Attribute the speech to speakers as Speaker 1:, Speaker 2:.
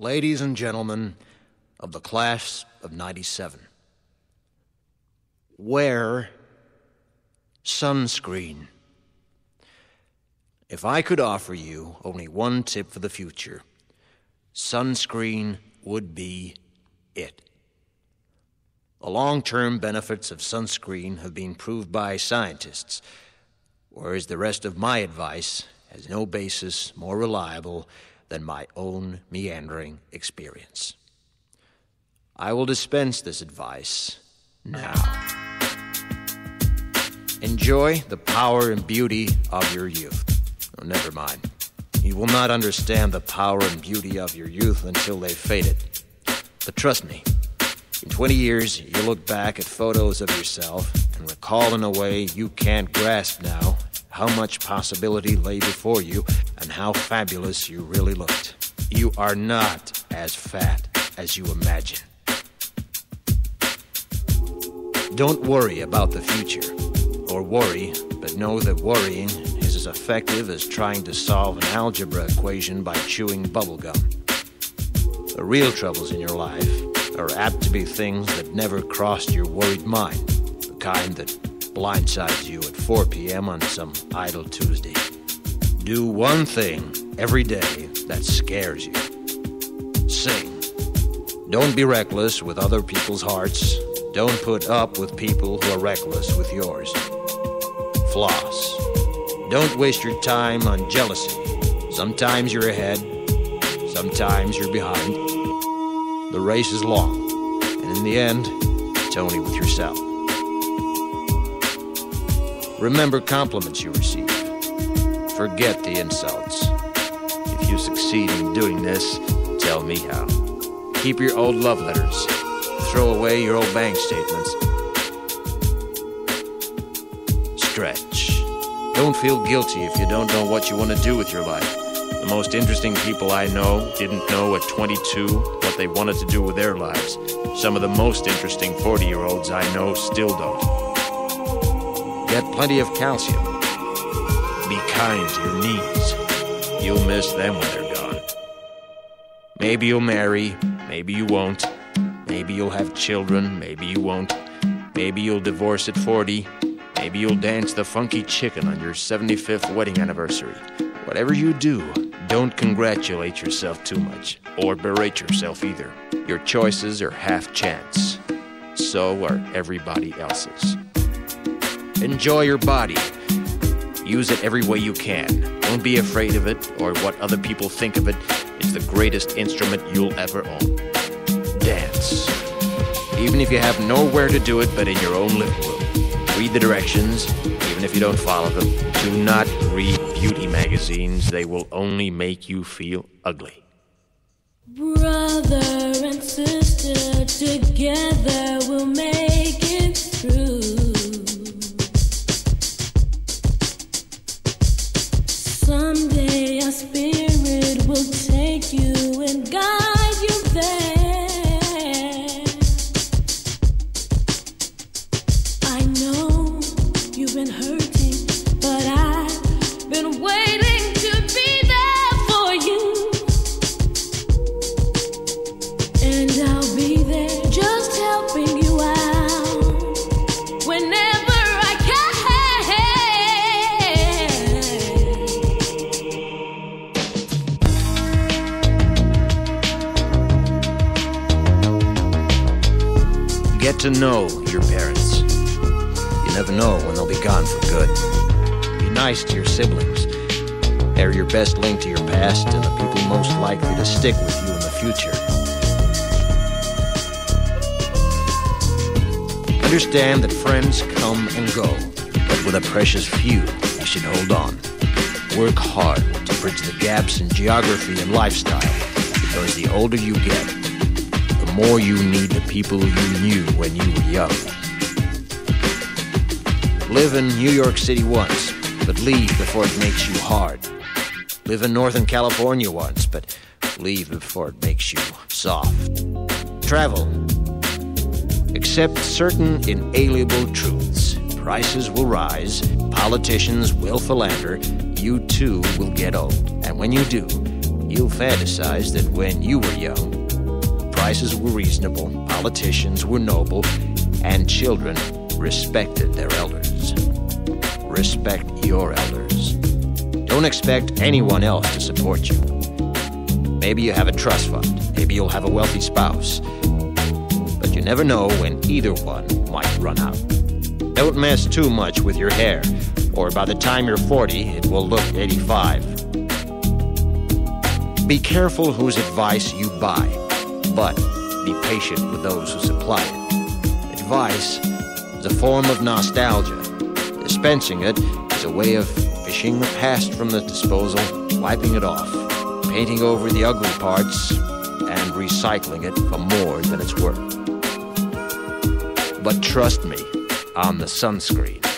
Speaker 1: Ladies and gentlemen of the class of '97, wear sunscreen. If I could offer you only one tip for the future, sunscreen would be it. The long-term benefits of sunscreen have been proved by scientists, whereas the rest of my advice has no basis more reliable than my own meandering experience. I will dispense this advice now. Enjoy the power and beauty of your youth. Oh, never mind. You will not understand the power and beauty of your youth until they've faded. But trust me, in 20 years, you'll look back at photos of yourself and recall in a way you can't grasp now how much possibility lay before you and how fabulous you really looked. You are not as fat as you imagine. Don't worry about the future, or worry, but know that worrying is as effective as trying to solve an algebra equation by chewing bubblegum. The real troubles in your life are apt to be things that never crossed your worried mind, the kind that blindsides you at 4 p.m. on some idle Tuesday. Do one thing every day that scares you. Sing. Don't be reckless with other people's hearts. Don't put up with people who are reckless with yours. Floss. Don't waste your time on jealousy. Sometimes you're ahead, sometimes you're behind. The race is long, and in the end, it's only with yourself. Remember compliments you receive. Forget the insults. If you succeed in doing this, tell me how. Keep your old love letters. Throw away your old bank statements. Stretch. Don't feel guilty if you don't know what you want to do with your life. The most interesting people I know didn't know at 22 what they wanted to do with their lives. Some of the most interesting 40-year-olds I know still don't. Get plenty of calcium. Be kind to your knees. You'll miss them when they're gone. Maybe you'll marry, maybe you won't. Maybe you'll have children, maybe you won't. Maybe you'll divorce at 40. Maybe you'll dance the funky chicken on your 75th wedding anniversary. Whatever you do, don't congratulate yourself too much, or berate yourself either. Your choices are half chance. So are everybody else's. Enjoy your body. Use it every way you can. Don't be afraid of it or what other people think of it. It's the greatest instrument you'll ever own. Dance. Even if you have nowhere to do it but in your own living room. Read the directions, even if you don't follow them. Do not read beauty magazines. They will only make you feel ugly.
Speaker 2: Brother and sister, together we'll make it through. Someday our spirit will take you and guide you there. I know you've been hurting, but I've been waiting to be there for you. And I'll be there just helping you out whenever I can.
Speaker 1: Get to know your parents. You never know when they'll be gone for good. Be nice to your siblings. They're your best link to your past and the people most likely to stick with you in the future. Understand that friends come and go, but with a precious few, you should hold on. Work hard to bridge the gaps in geography and lifestyle, because the older you get, the more you need the people you knew when you were young. Live in New York City once, but leave before it makes you hard. Live in Northern California once, but leave before it makes you soft. Travel. Accept certain inalienable truths. Prices will rise, politicians will philander, you too will get old. And when you do, you'll fantasize that when you were young, prices were reasonable, politicians were noble, and children respected their elders. Respect your elders. Don't expect anyone else to support you. Maybe you have a trust fund. Maybe you'll have a wealthy spouse. But you never know when either one might run out. Don't mess too much with your hair, or by the time you're 40, it will look 85. Be careful whose advice you buy, but be patient with those who supply it. Advice is a form of nostalgia. Dispensing it is a way of fishing the past from the disposal, wiping it off, painting over the ugly parts, and recycling it for more than it's worth. But trust me on the sunscreen.